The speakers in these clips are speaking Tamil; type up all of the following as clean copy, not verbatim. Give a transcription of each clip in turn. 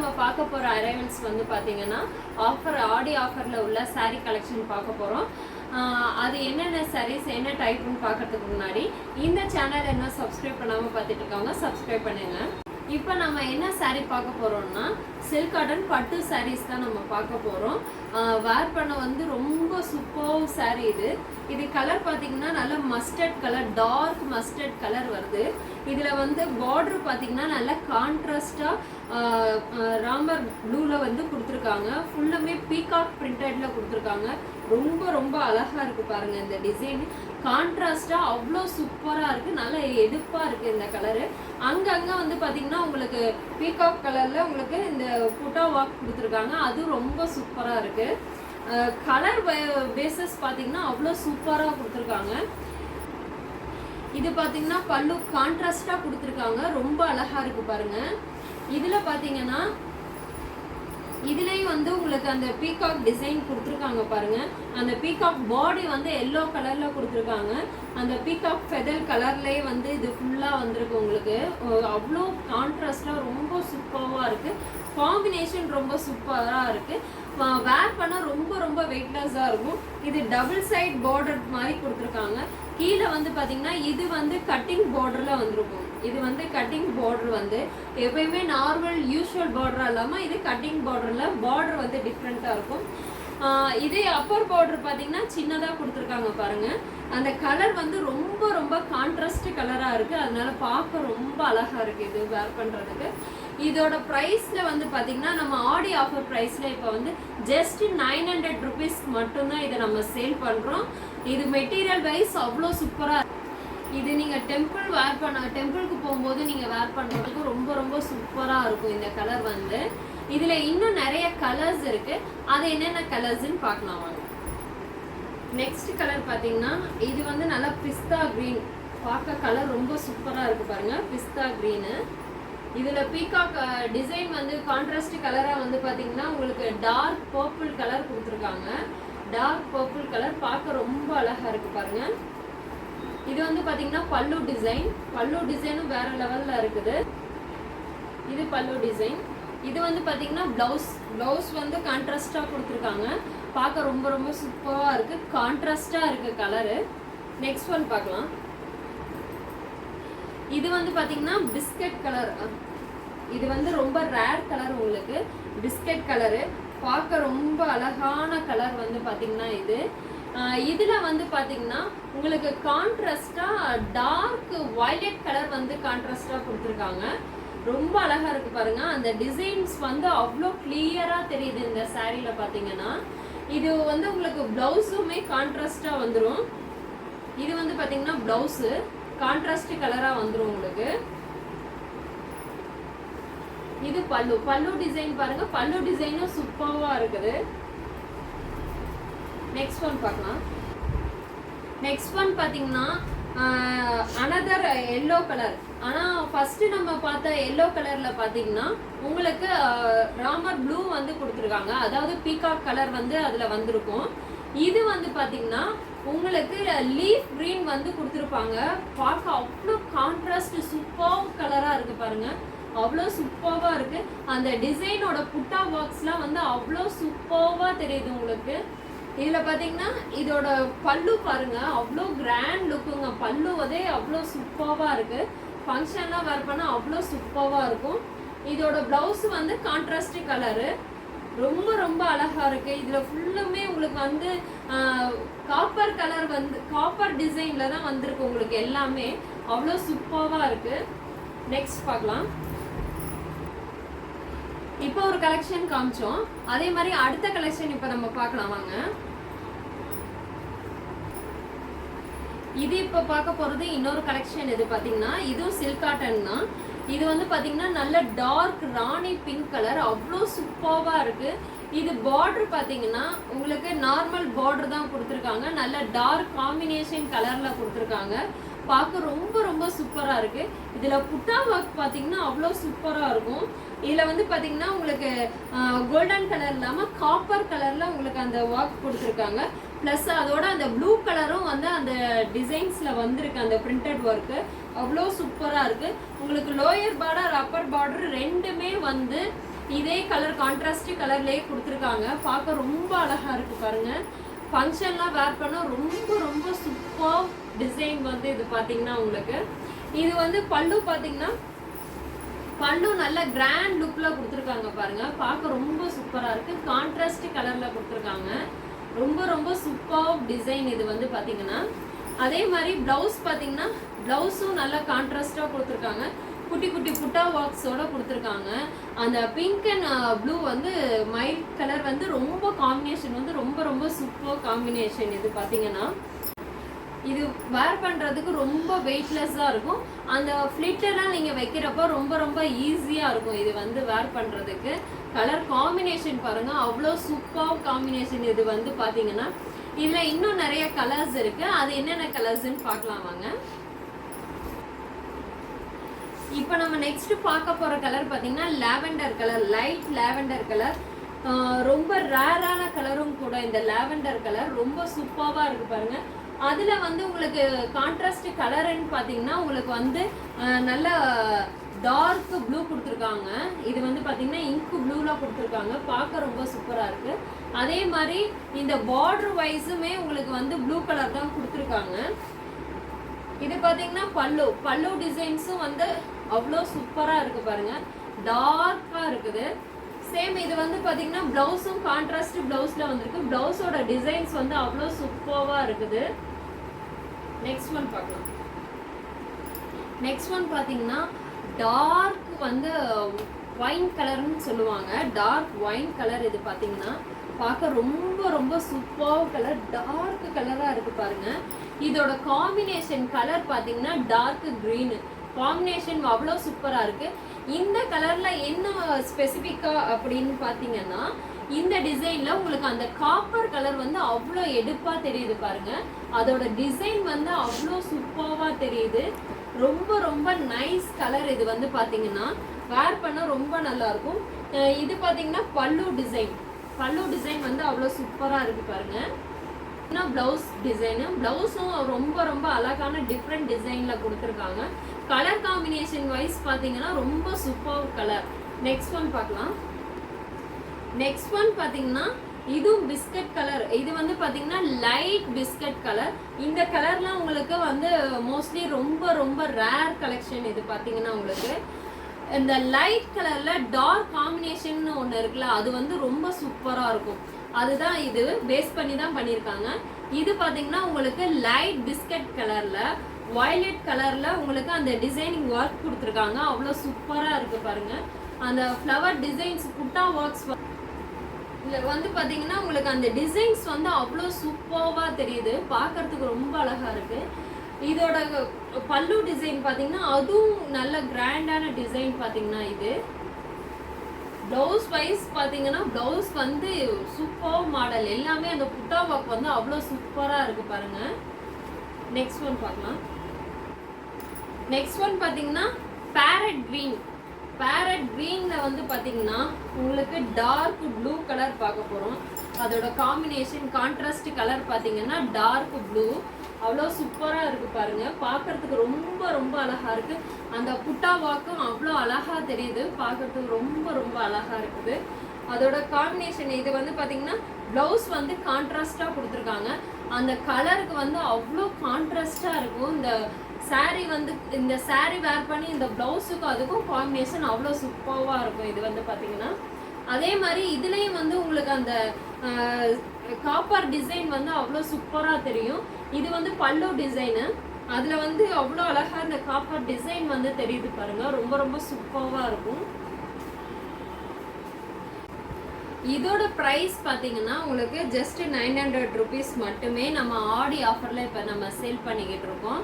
நம்ம பார்க்க போகிற அரைவல்ஸ் வந்து பார்த்தீங்கன்னா ஆடி ஆஃபரில் உள்ள சாரீ கலெக்ஷன் பார்க்க போகிறோம். அது என்னென்ன சாரீஸ் என்ன டைப்னு பார்க்கறதுக்கு முன்னாடி இந்த சேனல் என்ன சப்ஸ்கிரைப் பண்ணாமல் பார்த்துட்டு இருக்காங்க, சப்ஸ்கிரைப் பண்ணுங்க. இப்போ நம்ம என்ன சாரீ பார்க்க போகிறோம்னா சில்க் காட்டன் பட்டு சாரீஸ் தான் நம்ம பார்க்க போகிறோம். வேர் பண்ண வந்து ரொம்ப சூப்பர் சாரீ. இது கலர் பார்த்தீங்கன்னா நல்ல mustard colour, dark mustard colour வருது. இதில் வந்து பார்டர் பார்த்தீங்கன்னா நல்ல கான்ட்ராஸ்டாக ராமர் ப்ளூவில் வந்து கொடுத்துருக்காங்க. ஃபுல்லுமே பீகாக் பிரிண்டடில் கொடுத்துருக்காங்க. ரொம்ப ரொம்ப அழகாக இருக்குது பாருங்கள். இந்த டிசைன் கான்ட்ராஸ்டாக அவ்வளோ சூப்பராக இருக்குது, நல்லா எடுப்பாக இருக்குது இந்த கலரு. அங்கங்கே வந்து பார்த்திங்கன்னா உங்களுக்கு பீகாக் கலரில் உங்களுக்கு இந்த புட்டா வாக் கொடுத்துருக்காங்க. அது ரொம்ப சூப்பராக இருக்குது. கலர் பேசஸ் பார்த்திங்கன்னா அவ்வளோ சூப்பராக கொடுத்துருக்காங்க. இது பார்த்தீங்கன்னா பல்லு கான்ட்ராஸ்டாக கொடுத்துருக்காங்க, ரொம்ப அழகாக இருக்குது பாருங்கள். இதில் பார்த்தீங்கன்னா இதுலேயும் வந்து உங்களுக்கு அந்த பீகாக் டிசைன் கொடுத்துருக்காங்க பாருங்கள். அந்த பீகாக் பாடி வந்து எல்லோ கலரில் கொடுத்துருக்காங்க. அந்த பீகாக் ஃபெதர் கலர்லேயே வந்து இது ஃபுல்லாக வந்திருக்கு உங்களுக்கு. அவ்வளோ கான்ட்ராஸ்டாக ரொம்ப சூப்பராக இருக்குது. காம்பினேஷன் ரொம்ப சூப்பராக இருக்குது. வேர் பண்ண ரொம்ப ரொம்ப வெயிட்லெஸ்ஸாக இருக்கும். இது டபுள் சைட் பார்டர் மாதிரி கொடுத்துருக்காங்க. கீழே வந்து பார்த்தீங்கன்னா இது வந்து கட்டிங் பார்டரில் வந்திருக்கும். இது வந்து கட்டிங் பார்டர் வந்து எப்பயுமே நார்மல் யூஸ்வல் பார்டராக இல்லாமல் இது கட்டிங் பார்டரில் பார்டர் வந்து டிஃப்ரெண்ட்டாக இருக்கும். இதே அப்பர் பார்டர் பார்த்தீங்கன்னா சின்னதாக கொடுத்துருக்காங்க பாருங்கள். அந்த கலர் வந்து ரொம்ப ரொம்ப கான்ட்ராஸ்ட் கலராக இருக்குது. அதனால பார்க்க ரொம்ப அழகாக இருக்குது இது வேர் பண்ணுறதுக்கு. இதோட ப்ரைஸில் வந்து பார்த்திங்கன்னா நம்ம ஆடி ஆஃபர் ப்ரைஸில் இப்போ வந்து ஜஸ்ட் 900 rupees மட்டும்தான் இதை நம்ம சேல் பண்ணுறோம். இது மெட்டீரியல் வைஸ் அவ்வளோ சூப்பராக. இது நீங்கள் டெம்பிளுக்கு போகும்போது நீங்கள் வேர் பண்ணுறதுக்கு ரொம்ப ரொம்ப சூப்பராக இருக்கும் இந்த கலர் வந்து. இதில் இன்னும் நிறைய கலர்ஸ் இருக்குது. அது என்னென்ன கலர்ஸ்ன்னு பார்க்கலாம் வாங்க. நெக்ஸ்ட் கலர் பார்த்தீங்கன்னா இது வந்து நல்லா பிஸ்தா க்ரீன். பார்க்க கலர் ரொம்ப சூப்பராக இருக்குது பாருங்கள், பிஸ்தா க்ரீனு. இதில் பீகாக் டிசைன் வந்து கான்ட்ராஸ்ட் கலராக வந்து பார்த்தீங்கன்னா உங்களுக்கு டார்க் பர்பிள் கலர் கொடுத்துருக்காங்க. டார்க் பர்பிள் கலர் பார்க்க ரொம்ப அழகாக இருக்குது பாருங்கள். இது வந்து பார்த்தீங்கன்னா பல்லு டிசைனும் வேறு லெவலில் இருக்குது. இது பல்லு டிசைன். இது வந்து பார்த்தீங்கன்னா ப்ளவுஸ் வந்து கான்ட்ராஸ்டாக கொடுத்துருக்காங்க. பார்க்க ரொம்ப ரொம்ப சூப்பராக இருக்குது, கான்ட்ராஸ்டாக இருக்குது கலரு. நெக்ஸ்ட் ஒன் பார்க்கலாம். இது வந்து பார்த்தீங்கன்னா பிஸ்கட் கலர். இது வந்து ரொம்ப ரேர் கலர் உங்களுக்கு, பிஸ்கட் கலரு. பார்க்க ரொம்ப அழகான கலர் வந்து பார்த்தீங்கன்னா இதில் வந்து பார்த்தீங்கன்னா உங்களுக்கு கான்ட்ராஸ்டாக டார்க் வயலட் கலர் வந்து கான்ட்ராஸ்டாக கொடுத்துருக்காங்க. ரொம்ப அழகாக இருக்குது பாருங்கள். அந்த டிசைன்ஸ் வந்து அவ்வளோ கிளியராக தெரியுது இந்த சாரியில் பார்த்தீங்கன்னா. இது வந்து உங்களுக்கு ப்ளவுஸுமே கான்ட்ராஸ்டாக வந்துடும். இது வந்து பார்த்தீங்கன்னா ப்ளவுஸு கான்ட்ராஸ்ட் கலராக வந்துடும் உங்களுக்கு. இது பல்லு டிசைன் பாருங்கள். பல்லு டிசைனும் சூப்பராக இருக்குது. நெக்ஸ்ட் ஒன் பார்க்கலாம். நெக்ஸ்ட் ஒன் பார்த்தீங்கன்னா அனதர் எல்லோ கலர். ஆனால் ஃபஸ்ட்டு நம்ம பார்த்த எல்லோ கலரில் பார்த்தீங்கன்னா உங்களுக்கு ராமர் ப்ளூ வந்து கொடுத்துருக்காங்க. அதாவது பீகாக் கலர் வந்து அதில் வந்திருக்கும். இது வந்து பார்த்தீங்கன்னா உங்களுக்கு லீஃப் க்ரீன் வந்து கொடுத்துருப்பாங்க. பார்க்க அவ்வளோ கான்ட்ராஸ்ட் சூப்பர் கலராக இருக்குது பாருங்கள், அவ்வளோ சூப்பராக இருக்குது. அந்த டிசைனோட புட்டா பாக்ஸ்லாம் வந்து அவ்வளோ சூப்பராக தெரியுது உங்களுக்கு. இதில் பார்த்தீங்கன்னா இதோட பல்லு பாருங்கள், அவ்வளோ கிராண்ட் லுக்குங்க. பல்லு அதே அவ்வளோ சூப்பராக இருக்குது. ஃபங்க்ஷன்லாம் வேர் பண்ணால் அவ்வளோ சூப்பராக இருக்கும். இதோட ப்ளவுஸ் வந்து கான்ட்ராஸ்ட் கலரு, ரொம்ப ரொம்ப அழகாக இருக்குது. இதில் ஃபுல்லுமே உங்களுக்கு வந்து காப்பர் கலர் வந்து காப்பர் டிசைனில் தான் வந்திருக்கு உங்களுக்கு. எல்லாமே அவ்வளோ சூப்பராக இருக்குது. நெக்ஸ்ட் பார்க்கலாம். இப்போ ஒரு கலெக்ஷன் காமிச்சோம், அதே மாதிரி அடுத்த கலெக்ஷன் இப்போ நம்ம பார்க்கலாம் வாங்க. இது இப்போ பார்க்க போகிறது இன்னொரு கலெக்ஷன். இது பார்த்தீங்கன்னா இதுவும் சில்க் காட்டன் தான். இது வந்து பார்த்தீங்கன்னா நல்ல டார்க் ராணி பிங்க் கலர், அவ்வளோ சூப்பராக இருக்குது. இது பார்டர் பார்த்தீங்கன்னா உங்களுக்கு நார்மல் பார்டர் தான் கொடுத்துருக்காங்க. நல்ல டார்க் காம்பினேஷன் கலரில் கொடுத்துருக்காங்க. பார்க்க ரொம்ப ரொம்ப சூப்பராக இருக்குது. இதில் புட்டா ஒர்க் பார்த்தீங்கன்னா அவ்வளோ சூப்பராக இருக்கும். இதில் வந்து பார்த்தீங்கன்னா உங்களுக்கு கோல்டன் கலர் இல்லாமல் காப்பர் கலரில் உங்களுக்கு அந்த ஒர்க் கொடுத்துருக்காங்க. ப்ளஸ் அதோட அந்த ப்ளூ கலரும் வந்து அந்த டிசைன்ஸில் வந்திருக்கு. அந்த பிரிண்டட் ஒர்க்கு அவ்வளோ சூப்பராக இருக்குது. உங்களுக்கு லோயர் பார்டர் அப்பர் பார்டர் ரெண்டுமே வந்து இதே கலர் கான்ட்ராஸ்ட் கலர்லயே கொடுத்துருக்காங்க. பார்க்க ரொம்ப அழகா இருக்கு பாருங்க. ஃபங்க்ஷன்லாம் வேர் பண்ண ரொம்ப ரொம்ப சூப்பர் டிசைன் வந்து இது பார்த்தீங்கன்னா உங்களுக்கு. இது வந்து பல்லு பார்த்தீங்கன்னா பல்லு நல்ல கிராண்ட் லுக்ல கொடுத்துருக்காங்க பாருங்க. பார்க்க ரொம்ப சூப்பரா இருக்கு. கான்ட்ராஸ்ட் கலர்ல கொடுத்துருக்காங்க. ரொம்ப ரொம்ப சூப்பர் டிசைன் இது வந்து பார்த்தீங்கன்னா. அதே மாதிரி பிளவுஸ் பார்த்தீங்கன்னா பிளவுஸும் நல்லா கான்ட்ராஸ்டா கொடுத்துருக்காங்க. குட்டி குட்டி புட்டா ஒர்க்ஸோட கொடுத்துருக்காங்க. அந்த பிங்க் அண்ட் ப்ளூ வந்து மைல்ட் கலர் வந்து ரொம்ப காம்பினேஷன் வந்து ரொம்ப ரொம்ப சூப்பர் காம்பினேஷன் இது பார்த்தீங்கன்னா. இது வேர் பண்ணுறதுக்கு ரொம்ப வெயிட்லெஸ்ஸாக இருக்கும். அந்த ஃப்ளிட்டெல்லாம் நீங்கள் வைக்கிறப்போ ரொம்ப ரொம்ப ஈஸியாக இருக்கும் இது வந்து வேர் பண்ணுறதுக்கு. கலர் காம்பினேஷன் பாருங்கள், அவ்வளோ சூப்பர் காம்பினேஷன் இது வந்து பார்த்தீங்கன்னா. இதில் இன்னும் நிறைய கலர்ஸ் இருக்குது. அது என்னென்ன கலர்ஸ்ன்னு பார்க்கலாம் வாங்க. இப்போ நம்ம நெக்ஸ்ட் பார்க்க போகிற கலர் பார்த்தீங்கன்னா lavender colour, light lavender colour. ரொம்ப ரேரான கலரும் கூட இந்த லாவெண்டர் கலர். ரொம்ப சூப்பராக இருக்குது பாருங்கள். அதில் வந்து உங்களுக்கு கான்ட்ராஸ்ட் கலருன்னு பார்த்தீங்கன்னா உங்களுக்கு வந்து நல்ல டார்க் ப்ளூ கொடுத்துருக்காங்க. இது வந்து பார்த்தீங்கன்னா இங்கு ப்ளூவில் கொடுத்துருக்காங்க. பார்க்க ரொம்ப சூப்பராக இருக்குது. அதே மாதிரி இந்த பார்டர் வைஸுமே உங்களுக்கு வந்து ப்ளூ கலர் தான் கொடுத்துருக்காங்க. இது பார்த்தீங்கன்னா பல்லு டிசைன்ஸும் வந்து அவ்வளோ சூப்பராக இருக்குது பாருங்கள். டார்க்காக இருக்குது. சேம் இது வந்து பார்த்தீங்கன்னா ப்ளவுஸும் கான்ட்ராஸ்ட் ப்ளவுஸில் வந்திருக்கு. ப்ளவுஸோட டிசைன்ஸ் வந்து அவ்வளோ சூப்பராக இருக்குது. நெக்ஸ்ட் ஒன் பார்க்கலாம். நெக்ஸ்ட் ஒன் பார்த்தீங்கன்னா டார்க் வந்து ஒயின் கலர்னு சொல்லுவாங்க. டார்க் ஒயின் கலர் இது பார்த்தீங்கன்னா பார்க்க ரொம்ப ரொம்ப சூப்பர் கலர். டார்க் கலராக இருக்குது பாருங்கள். இதோட காம்பினேஷன் கலர் பார்த்தீங்கன்னா டார்க் க்ரீனு காம்பினேஷன் அவ்வளோ சூப்பராக இருக்குது. இந்த கலரில் என்ன ஸ்பெசிஃபிக்காக அப்படின்னு பார்த்தீங்கன்னா இந்த டிசைனில் உங்களுக்கு அந்த காப்பர் கலர் வந்து அவ்வளோ எடுப்பாக தெரியுது பாருங்கள். அதோட டிசைன் வந்து அவ்வளோ சூப்பராக தெரியுது. ரொம்ப ரொம்ப நைஸ் கலர் இது வந்து பார்த்தீங்கன்னா. வேர் பண்ண ரொம்ப நல்லாயிருக்கும். இது பார்த்தீங்கன்னா பல்லு டிசைன் வந்து அவ்வளோ சூப்பராக இருக்குது பாருங்கள். பிளவுஸ் டிசைனு பிளவுஸும் ரொம்ப ரொம்ப அழகான டிஃப்ரெண்ட் டிசைனில் கொடுத்துருக்காங்க. கலர் காம்பினேஷன் வைஸ் பார்த்தீங்கன்னா ரொம்ப சூப்பர் கலர். நெக்ஸ்ட் ஒன் பார்க்கலாம். நெக்ஸ்ட் ஒன் பார்த்தீங்கன்னா இதுவும் பிஸ்கட் கலர். இது வந்து பார்த்தீங்கன்னா லைட் பிஸ்கட் கலர். இந்த கலர்லாம் உங்களுக்கு வந்து மோஸ்ட்லி ரொம்ப ரொம்ப ரேர் கலெக்ஷன் இது பார்த்தீங்கன்னா உங்களுக்கு. இந்த லைட் கலரில் டார்க் காம்பினேஷன் ஒன்று இருக்குல்ல, அது வந்து ரொம்ப சூப்பராக இருக்கும். அதுதான் இது பேஸ் பண்ணி தான் பண்ணியிருக்காங்க. இது பார்த்தீங்கன்னா உங்களுக்கு லைட் பிஸ்கட் கலரில் வயலட் கலரில் உங்களுக்கு அந்த டிசைனிங் ஒர்க் கொடுத்துருக்காங்க. அவ்வளோ சூப்பராக இருக்குது பாருங்கள். அந்த ஃப்ளவர் டிசைன்ஸ் புட்டா ஒர்க்ஸ் இதில் வந்து பார்த்தீங்கன்னா உங்களுக்கு அந்த டிசைன்ஸ் வந்து அவ்வளோ சூப்பராக தெரியுது. பார்க்கறதுக்கு ரொம்ப அழகாக இருக்குது. இதோட பல்லு டிசைன் பார்த்தீங்கன்னா அதுவும் நல்ல கிராண்டான டிசைன் பார்த்தீங்கன்னா. இது ப்ளவுஸ் வைஸ் பார்த்தீங்கன்னா ப்ளவுஸ் வந்து சூப்பர் மாடல். எல்லாமே அந்த புட்டா ஒர்க் வந்து அவ்வளோ சூப்பராக இருக்குது பாருங்கள். நெக்ஸ்ட் ஒன் பார்க்கலாம். நெக்ஸ்ட் ஒன் பார்த்தீங்கன்னா பேரட் க்ரீனில் வந்து பார்த்தீங்கன்னா உங்களுக்கு டார்க் ப்ளூ கலர் பார்க்க போகிறோம். அதோட காம்பினேஷன் கான்ட்ராஸ்ட் கலர் பார்த்தீங்கன்னா டார்க் ப்ளூ. அவ்வளோ சூப்பராக இருக்குது பாருங்கள். பார்க்குறதுக்கு ரொம்ப ரொம்ப அழகாக இருக்குது. அந்த புட்டா வாக்கும் அவ்வளோ அழகாக தெரியுது. பார்க்குறதுக்கு ரொம்ப ரொம்ப அழகாக இருக்குது. அதோட காம்பினேஷன் இது வந்து பார்த்தீங்கன்னா ப்ளவுஸ் வந்து கான்ட்ராஸ்டாக கொடுத்துருக்காங்க. அந்த கலருக்கு வந்து அவ்வளோ கான்ட்ராஸ்டாக இருக்கும். இந்த சாரீ வந்து இந்த சாரீ வேர் பண்ணி இந்த ப்ளவுஸுக்கும் அதுக்கும் காம்பினேஷன் அவ்வளோ சூப்பராக இருக்கும் இது வந்து பார்த்தீங்கன்னா. அதே மாதிரி இதுலேயும் வந்து உங்களுக்கு அந்த காப்பர் டிசைன் வந்து அவ்வளோ சூப்பராக தெரியும். இது வந்து பல்லு டிசைனு. அதில் வந்து அவ்வளோ அழகாக இந்த காப்பர் டிசைன் வந்து தெரியுது பாருங்கள். ரொம்ப ரொம்ப சூப்பராக இருக்கும். இதோட ப்ரைஸ் பார்த்தீங்கன்னா உங்களுக்கு ஜஸ்ட் 900 rupees மட்டுமே. நம்ம ஆடி ஆஃபரில் இப்போ நம்ம சேல் பண்ணிக்கிட்டு இருக்கோம்.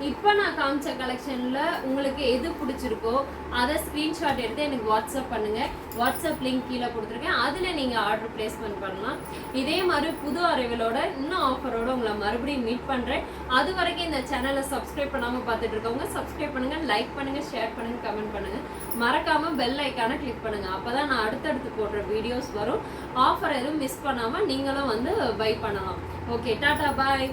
இப்போ நான் காமிச்ச கலெக்ஷனில் உங்களுக்கு எது பிடிச்சிருக்கோ அதை ஸ்க்ரீன்ஷாட் எடுத்து எனக்கு வாட்ஸ்அப் பண்ணுங்கள். வாட்ஸ்அப் லிங்க் கீழே கொடுத்துருக்கேன். அதில் நீங்கள் ஆர்டர் ப்ளேஸ்மெண்ட் பண்ணலாம். இதே மாதிரி புது அரைவலோட இன்னும் ஆஃபரோட உங்களை மறுபடியும் மீட் பண்ணுறேன். அது வரைக்கும் இந்த சேனலை சப்ஸ்கிரைப் பண்ணாமல் பார்த்துட்டு இருக்கவங்க சப்ஸ்கிரைப் பண்ணுங்கள், லைக் பண்ணுங்கள், ஷேர் பண்ணுங்கள், கமெண்ட் பண்ணுங்கள். மறக்காமல் பெல் ஐக்கானை கிளிக் பண்ணுங்கள். அப்போ தான் நான் அடுத்தடுத்து போடுற வீடியோஸ் வரும். ஆஃபர் எதுவும் மிஸ் பண்ணாமல் நீங்களும் வந்து பை பண்ணலாம். ஓகே, டாடா, பாய்.